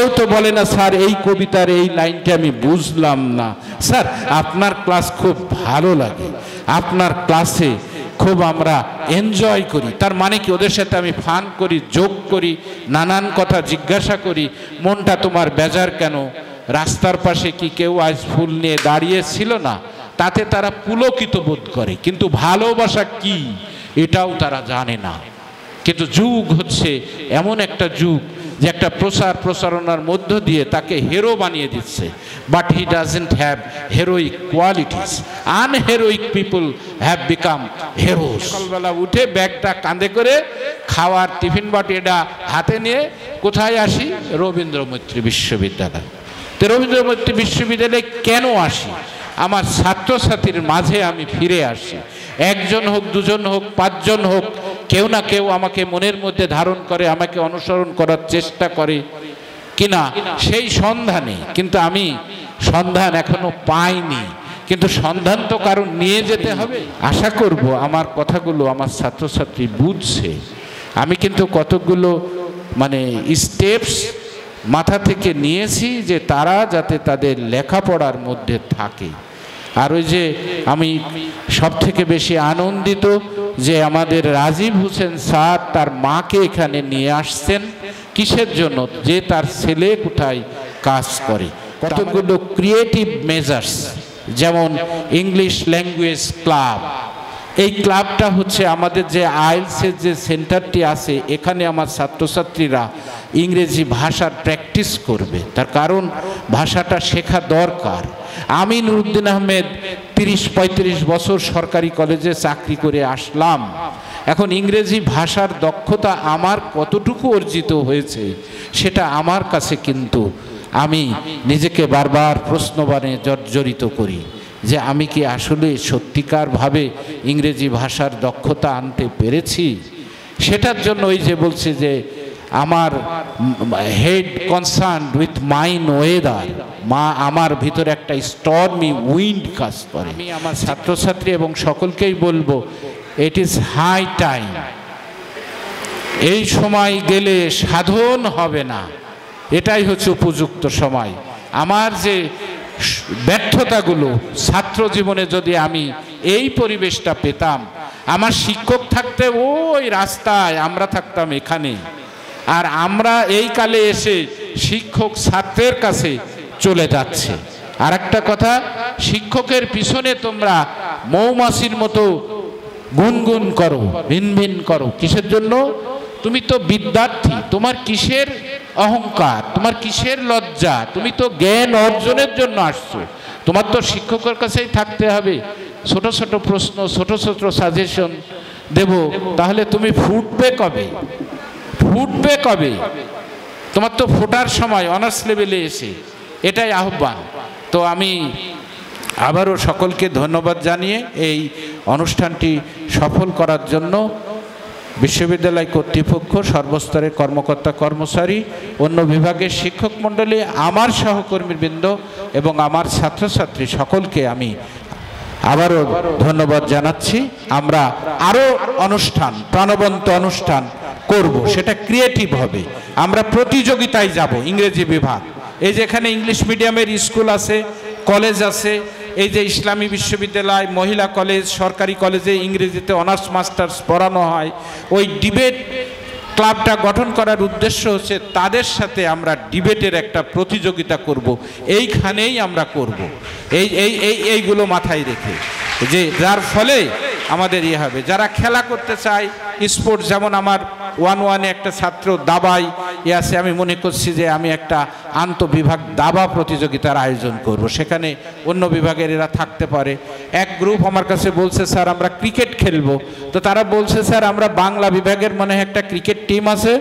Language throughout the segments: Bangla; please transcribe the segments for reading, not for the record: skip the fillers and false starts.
কেউ তো বলে না স্যার এই কবিতার এই লাইনটা আমি বুঝলাম না। স্যার আপনার ক্লাস খুব ভালো লাগে, আপনার ক্লাসে খুব আমরা এনজয় করি। তার মানে কি ওদের সাথে আমি ফান করি, যোগ করি, নানান কথা জিজ্ঞাসা করি, মনটা তোমার বেজার কেন, রাস্তার পাশে কি কেউ আজ ফুল নিয়ে দাঁড়িয়েছিল না, তাতে তারা পুলকিত বোধ করে। কিন্তু ভালোবাসা কি এটাও তারা জানে না। কিন্তু যুগ হচ্ছে এমন একটা যুগ যে একটা প্রচার প্রচারণার মধ্য দিয়ে তাকে হিরো বানিয়ে দিচ্ছে, but he doesn't have heroic qualities. Unheroic people have become heroes. সকালবেলা উঠে ব্যাগটা কাঁধে করে, খাওয়ার টিফিন বাটি এটা হাতে নিয়ে কোথায় আসি? রবীন্দ্র মৈত্রী বিশ্ববিদ্যালয়। তো রবীন্দ্র মৈত্রী বিশ্ববিদ্যালয়ে কেন আসি? আমার ছাত্রছাত্রীর মাঝে আমি ফিরে আসি। একজন হোক, দুজন হোক, পাঁচজন হোক, কেউ না কেউ আমাকে মনের মধ্যে ধারণ করে, আমাকে অনুসরণ করার চেষ্টা করে কিনা সেই সন্ধানে। কিন্তু আমি সন্ধান এখনো পাইনি, কিন্তু সন্ধান তো কারণ নিয়ে যেতে হবে। আশা করব আমার কথাগুলো আমার ছাত্রছাত্রী বুঝছে। আমি কিন্তু কতগুলো স্টেপস মাথা থেকে নিয়েছি যে তারা যাতে তাদের লেখাপড়ার মধ্যে থাকে। আর ওই যে আমি সব থেকে বেশি আনন্দিত যে আমাদের রাজীব হোসেন স্যার তার মাকে এখানে নিয়ে আসছেন। কিসের জন্য? যে তার ছেলে কোথায় কাজ করে। কতগুলো ক্রিয়েটিভ মেজার্স, যেমন ইংলিশ ল্যাঙ্গুয়েজ ক্লাব। এই ক্লাবটা হচ্ছে আমাদের যে আইএলসের যে সেন্টারটি আছে, এখানে আমার ছাত্রছাত্রীরা ইংরেজি ভাষার প্র্যাকটিস করবে। তার কারণ ভাষাটা শেখা দরকার। আমি নুরুদ্দিন আহমেদ ৩০-৩৫ বছর সরকারি কলেজে চাকরি করে আসলাম। এখন ইংরেজি ভাষার দক্ষতা আমার কতটুকু অর্জিত হয়েছে সেটা আমার কাছে, কিন্তু আমি নিজেকে বারবার প্রশ্নবাণে জর্জরিত করি যে আমি কি আসলে সত্যিকারভাবে ইংরেজি ভাষার দক্ষতা আনতে পেরেছি। সেটার জন্য ওই যে বলছে যে আমার head concern with mine weather, আমার ভিতরে একটা স্টর্মি উইন্ড কাজ করে। আমি আমার ছাত্রছাত্রী এবং সকলকেই বলবো, ইট ইজ হাই টাইম। এই সময় গেলে সাধন হবে না, এটাই হচ্ছে উপযুক্ত সময়। আমার যে ব্যর্থতাগুলো ছাত্র জীবনে যদি আমি এই পরিবেশটা পেতাম, আমার শিক্ষক থাকতে ওই রাস্তায়, আমরা থাকতাম এখানে, আর আমরা এই কালে এসে শিক্ষক ছাত্রের কাছে চলে যাচ্ছে। আর একটা কথা, শিক্ষকের পিছনে তোমরা মৌমাছির মতো গুনগুন করো, ভিনভিন করো। কিসের জন্য? তুমি তো বিদ্যার্থী, তোমার কিসের অহংকার, তোমার কিসের লজ্জা? তুমি তো জ্ঞান অর্জনের জন্য আসছো, তোমার তো শিক্ষকের কাছেই থাকতে হবে। ছোট ছোট প্রশ্ন, ছোট ছোট সাজেশন দেব, তাহলে তুমি ফুটবে কবে? ফুটবে কবে? তোমার তো ফোটার সময় অনার্স লেভেলে এসে, এটাই আহ্বান। তো আমি আবারও সকলকে ধন্যবাদ জানিয়ে এই অনুষ্ঠানটি সফল করার জন্য বিশ্ববিদ্যালয় কর্তৃপক্ষ, সর্বস্তরের কর্মকর্তা কর্মচারী, অন্য বিভাগের শিক্ষক মণ্ডলী, আমার সহকর্মীবৃন্দ এবং আমার ছাত্রছাত্রী সকলকে আমি আবারও ধন্যবাদ জানাচ্ছি। আমরা আরও অনুষ্ঠান, প্রাণবন্ত অনুষ্ঠান করব, সেটা ক্রিয়েটিভ হবে। আমরা প্রতিযোগিতায় যাব। ইংরেজি বিভাগ, এই যে এখানে ইংলিশ মিডিয়ামের স্কুল আছে, কলেজ আছে, এই যে ইসলামী বিশ্ববিদ্যালয়, মহিলা কলেজ, সরকারি কলেজে ইংরেজিতে অনার্স মাস্টার্স পড়ানো হয়। ওই ডিবেট ক্লাবটা গঠন করার উদ্দেশ্য হচ্ছে তাদের সাথে আমরা ডিবেটের একটা প্রতিযোগিতা করব। এইখানেই আমরা করব, এইগুলো মাথায় রেখে, যে যার ফলে আমাদের ইয়ে হবে। যারা খেলা করতে চায়, স্পোর্টস, যেমন আমার 1-1-এ একটা ছাত্র দাবায় আছে, আমি মনে করছি যে আমি একটা আন্তঃবিভাগ দাবা প্রতিযোগিতার আয়োজন করব, সেখানে অন্য বিভাগের এরা থাকতে পারে। এক গ্রুপ আমার কাছে বলছে স্যার আমরা ক্রিকেট খেলবো, তো তারা বলছে স্যার আমরা বাংলা বিভাগের মনে হয় একটা ক্রিকেট টিম আছে,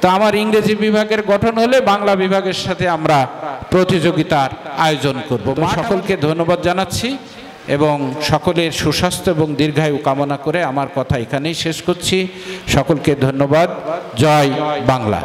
তো আমার ইংরেজি বিভাগের গঠন হলে বাংলা বিভাগের সাথে আমরা প্রতিযোগিতার আয়োজন করব। সকলকে ধন্যবাদ জানাচ্ছি এবং সকলের সুস্বাস্থ্য এবং দীর্ঘায়ু কামনা করে আমার কথা এখানেই শেষ করছি। সকলকে ধন্যবাদ। জয় বাংলা।